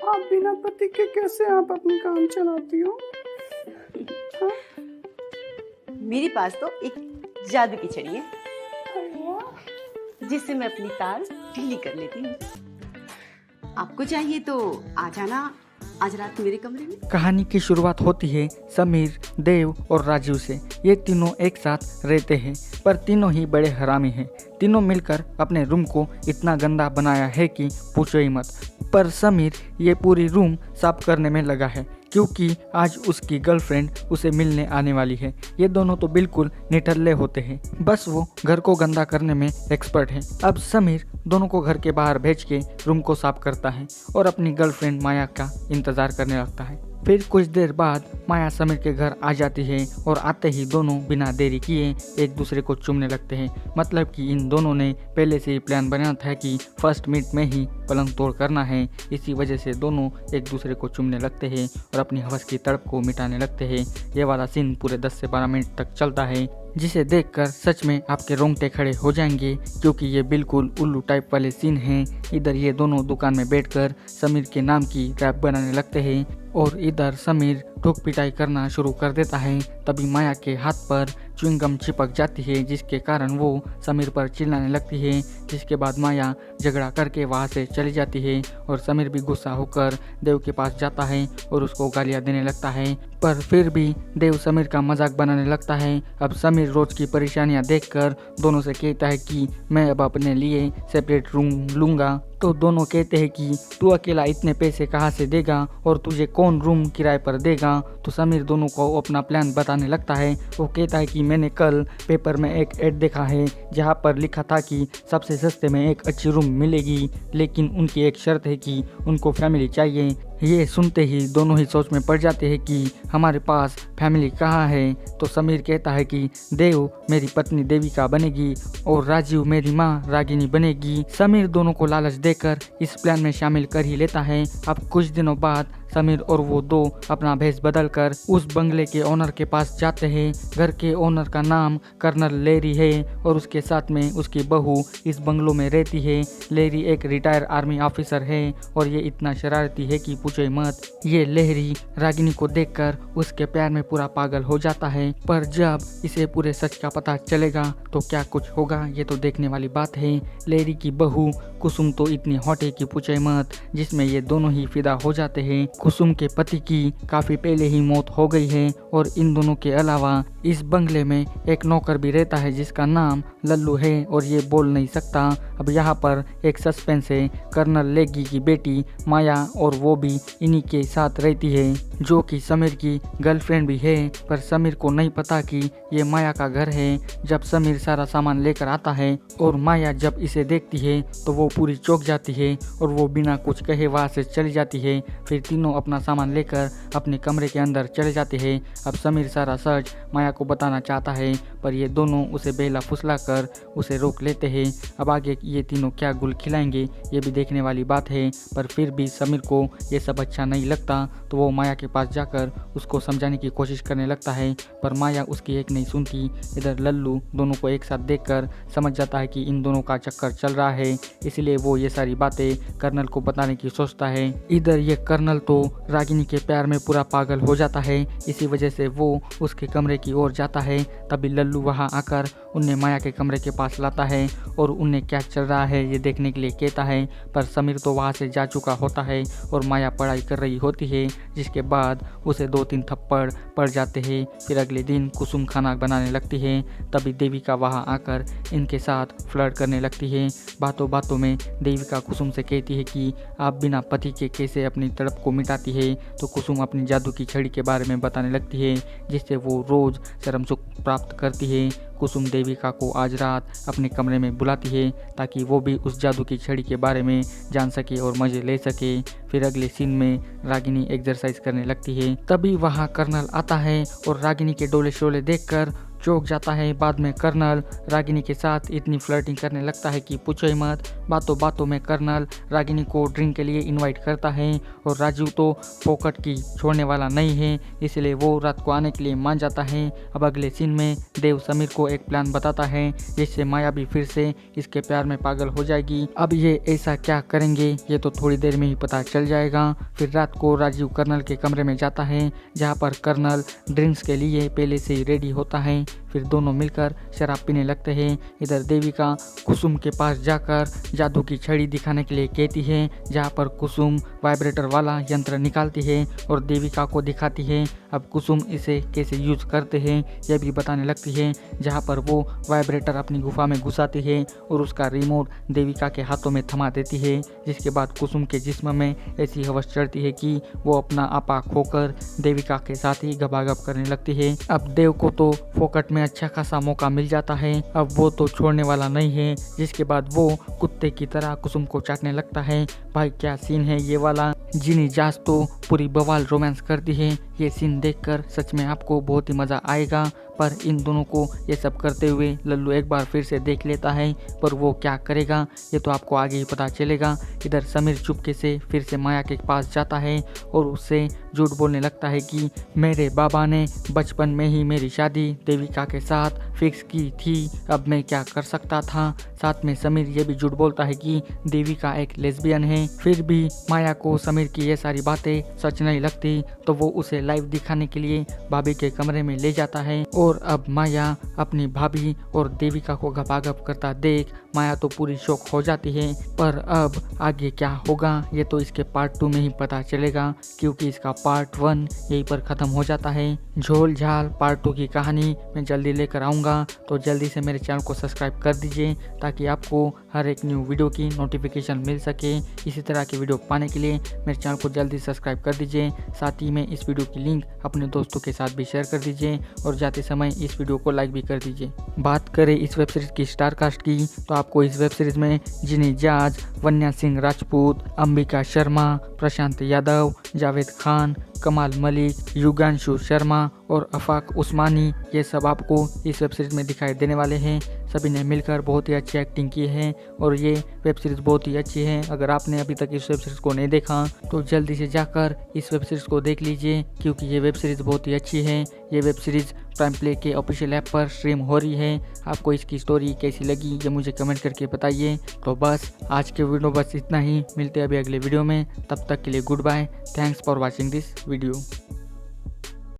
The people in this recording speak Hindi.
आप बिना पति के कैसे आप अपनी काम चलाती हो? हाँ? मेरे पास तो एक जादू की छड़ी है अरे वाह! जिससे मैं अपनी तार ढीली कर लेती हूँ। आपको चाहिए तो आ जाना आज रात मेरे कमरे में। कहानी की शुरुआत होती है समीर, देव और राजीव से। ये तीनों एक साथ रहते हैं पर तीनों ही बड़े हरामी हैं। तीनों मिलकर अपने रूम को इतना गंदा बनाया है कि पूछो ही मत। पर समीर ये पूरी रूम साफ करने में लगा है क्योंकि आज उसकी गर्लफ्रेंड उसे मिलने आने वाली है। ये दोनों तो बिल्कुल निठल्ले होते हैं, बस वो घर को गंदा करने में एक्सपर्ट हैं। अब समीर दोनों को घर के बाहर भेज के रूम को साफ करता है और अपनी गर्लफ्रेंड माया का इंतजार करने लगता है। फिर कुछ देर बाद माया समीर के घर आ जाती है और आते ही दोनों बिना देरी किए एक दूसरे को चूमने लगते हैं। मतलब कि इन दोनों ने पहले से ही प्लान बनाया था कि फर्स्ट मिनट में ही पलंग तोड़ करना है। इसी वजह से दोनों एक दूसरे को चूमने लगते हैं और अपनी हवस की तड़प को मिटाने लगते हैं। ये वाला सीन पूरे 10 से 12 मिनट तक चलता है, जिसे देखकर सच में आपके रोंगटे खड़े हो जाएंगे क्योंकि ये बिल्कुल उल्लू टाइप वाले सीन हैं। इधर ये दोनों दुकान में बैठकर समीर के नाम की रैप बनाने लगते हैं और इधर समीर ठोक पिटाई करना शुरू कर देता है। तभी माया के हाथ पर च्युइंगम चिपक जाती है जिसके कारण वो समीर पर चिल्लाने लगती है। जिसके बाद माया झगड़ा करके वहाँ से चली जाती है और समीर भी गुस्सा होकर देव के पास जाता है और उसको गालियाँ देने लगता है। पर फिर भी देव समीर का मजाक बनाने लगता है। अब समीर रोज की परेशानियां देखकर दोनों से कहता है कि मैं अब अपने लिए सेपरेट रूम लूँगा। तो दोनों कहते हैं कि तू अकेला इतने पैसे कहाँ से देगा और तुझे कौन रूम किराए पर देगा। तो समीर दोनों को अपना प्लान बताने लगता है। वो कहता है कि मैंने कल पेपर में एक ऐड देखा है जहाँ पर लिखा था कि सबसे सस्ते में एक अच्छी रूम मिलेगी, लेकिन उनकी एक शर्त है कि उनको फैमिली चाहिए। ये सुनते ही दोनों ही सोच में पड़ जाते हैं कि हमारे पास फैमिली कहाँ है। तो समीर कहता है कि देव मेरी पत्नी देविका बनेगी और राजीव मेरी माँ रागिनी बनेगी। समीर दोनों को लालच देकर इस प्लान में शामिल कर ही लेता है। अब कुछ दिनों बाद समीर और वो दो अपना भेष बदलकर उस बंगले के ओनर के पास जाते हैं। घर के ओनर का नाम कर्नल लेरी है और उसके साथ में उसकी बहू इस बंगलों में रहती है। लेरी एक रिटायर आर्मी ऑफिसर है और ये इतना शरारती है कि पूछो मत। ये लेरी रागिनी को देखकर उसके प्यार में पूरा पागल हो जाता है। पर जब इसे पूरे सच का पता चलेगा तो क्या कुछ होगा ये तो देखने वाली बात है। लेरी की बहू कुसुम तो इतनी हॉट है कि पूछे मत, जिसमें ये दोनों ही फिदा हो जाते हैं। कुसुम के पति की काफी पहले ही मौत हो गई है और इन दोनों के अलावा इस बंगले में एक नौकर भी रहता है जिसका नाम लल्लू है और ये बोल नहीं सकता। अब यहाँ पर एक सस्पेंस है। कर्नल लेगी की बेटी माया और वो भी इन्हीं के साथ रहती है जो कि समीर की गर्लफ्रेंड भी है। पर समीर को नहीं पता कि ये माया का घर है। जब समीर सारा सामान लेकर आता है और माया जब इसे देखती है तो वो पूरी चौंक जाती है और वो बिना कुछ कहे वहाँ से चली जाती है। फिर तीनों अपना सामान लेकर अपने कमरे के अंदर चले जाते हैं। अब समीर सारा सच माया को बताना चाहता है पर ये दोनों उसे बेला फुसला कर उसे रोक लेते हैं। अब आगे ये तीनों क्या गुल खिलाएंगे ये भी देखने वाली बात है। पर फिर भी समीर को ये सब अच्छा नहीं लगता तो वो माया के पास जाकर उसको समझाने की कोशिश करने लगता है पर माया उसकी एक नहीं सुनती। इधर लल्लू दोनों को एक साथ देखकर समझ जाता है कि इन दोनों का चक्कर चल रहा है, इसलिए वो ये सारी बातें कर्नल को बताने की सोचता है। इधर ये कर्नल तो रागिनी के प्यार में पूरा पागल हो जाता है, इसी वजह से वो उसके कमरे की ओर जाता है। तभी लल्लू वहाँ आकर उन्हें माया के कमरे के पास लाता है और उन्हें क्या चल रहा है ये देखने के लिए कहता है। पर समीर तो वहाँ से जा चुका होता है और माया पढ़ाई कर रही होती है, जिसके बाद उसे 2-3 थप्पड़ पड़ जाते हैं। फिर अगले दिन कुसुम खाना बनाने लगती है। तभी देविका वहाँ आकर इनके साथ फ्लर्ट करने लगती है। बातों बातों में देविका कुसुम से कहती है कि आप बिना पति के कैसे अपनी तड़प को मिटाती है। तो कुसुम अपनी जादू की छड़ी के बारे में बताने लगती है जिससे वो रोज चरम सुख प्राप्त करती है। कुसुम देविका को आज रात अपने कमरे में बुलाती है ताकि वो भी उस जादू की छड़ी के बारे में जान सके और मजे ले सके। फिर अगले सीन में रागिनी एक्सरसाइज करने लगती है। तभी वहाँ कर्नल आता है और रागिनी के डोले शोले देखकर चौंक जाता है। बाद में कर्नल रागिनी के साथ इतनी फ्लर्टिंग करने लगता है कि पूछो ही मत। बातों बातों में कर्नल रागिनी को ड्रिंक के लिए इनवाइट करता है और राजू तो फोकट की छोड़ने वाला नहीं है, इसलिए वो रात को आने के लिए मान जाता है। अब अगले सीन में देव समीर को एक प्लान बताता है जिससे माया भी फिर से इसके प्यार में पागल हो जाएगी। अब ये ऐसा क्या करेंगे ये तो थोड़ी देर में ही पता चल जाएगा। फिर रात को राजीव कर्नल के कमरे में जाता है जहाँ पर कर्नल ड्रिंक्स के लिए पहले से ही रेडी होता है। फिर दोनों मिलकर शराब पीने लगते हैं। इधर देविका कुसुम के पास जाकर जादू की छड़ी दिखाने के लिए कहती है, जहाँ पर कुसुम वाइब्रेटर वाला यंत्र निकालती है और देविका को दिखाती है। अब कुसुम इसे कैसे यूज करते हैं यह भी बताने लगती है, जहाँ पर वो वाइब्रेटर अपनी गुफा में घुसाती है और उसका रिमोट देविका के हाथों में थमा देती है, जिसके बाद कुसुम के जिस्म में ऐसी हवस चढ़ती है कि वो अपना आपा खोकर देविका के साथ ही गबागब करने लगती है। अब देव को तो फोकट में अच्छा खासा मौका मिल जाता है, अब वो तो छोड़ने वाला नहीं है, जिसके बाद वो कुत्ते की तरह कुसुम को चाटने लगता है। भाई क्या सीन है ये वाला। जिनी जास तो पूरी बवाल रोमांस करती है। ये सीन देखकर सच में आपको बहुत ही मज़ा आएगा, पर इन दोनों को ये सब करते हुए लल्लू एक बार फिर से देख लेता है, पर वो क्या करेगा ये तो आपको आगे ही पता चलेगा। इधर समीर चुपके से फिर से माया के पास जाता है और उससे झूठ बोलने लगता है कि मेरे बाबा ने बचपन में ही मेरी शादी देविका के साथ फिक्स की थी, अब मैं क्या कर सकता था। साथ में समीर ये भी झूठ बोलता है कि देविका एक लेस्बियन है। फिर भी माया को समीर की ये सारी बातें सच नहीं लगती, तो वो उसे लाइव दिखाने के लिए भाभी के कमरे में ले जाता है। और अब माया अपनी भाभी और देविका को गपागप करता देख माया तो पूरी शौक हो जाती है। पर अब आगे क्या होगा ये तो इसके पार्ट 2 में ही पता चलेगा, क्योंकि इसका पार्ट 1 यहीं पर ख़त्म हो जाता है। झोल झाल पार्ट 2 की कहानी मैं जल्दी लेकर आऊँगा, तो जल्दी से मेरे चैनल को सब्सक्राइब कर दीजिए ताकि आपको हर एक न्यू वीडियो की नोटिफिकेशन मिल सके। इसी तरह की वीडियो पाने के लिए मेरे चैनल को जल्दी सब्सक्राइब कर दीजिए। साथ ही में इस वीडियो की लिंक अपने दोस्तों के साथ भी शेयर कर दीजिए और जाते समय इस वीडियो को लाइक भी कर दीजिए। बात करें इस वेब सीरीज की स्टार कास्ट की, तो आपको इस वेब सीरीज में जिनी जाज, वन्या सिंह राजपूत, अंबिका शर्मा, प्रशांत यादव, जावेद खान, कमाल मलिक, युगांशु शर्मा और अफाक उस्मानी ये सब आपको इस वेब सीरीज में दिखाई देने वाले हैं। सभी ने मिलकर बहुत ही अच्छी एक्टिंग की है और ये वेब सीरीज़ बहुत ही अच्छी है। अगर आपने अभी तक इस वेब सीरीज़ को नहीं देखा तो जल्दी से जाकर इस वेब सीरीज़ को देख लीजिए, क्योंकि ये वेब सीरीज़ बहुत ही अच्छी है। ये वेब सीरीज़ प्राइम प्ले के ऑफिशियल ऐप पर स्ट्रीम हो रही है। आपको इसकी स्टोरी कैसी लगी ये मुझे कमेंट करके बताइए। तो बस आज के वीडियो बस इतना ही, मिलते हैं अभी अगले वीडियो में। तब तक के लिए goodbye, thanks for watching this video.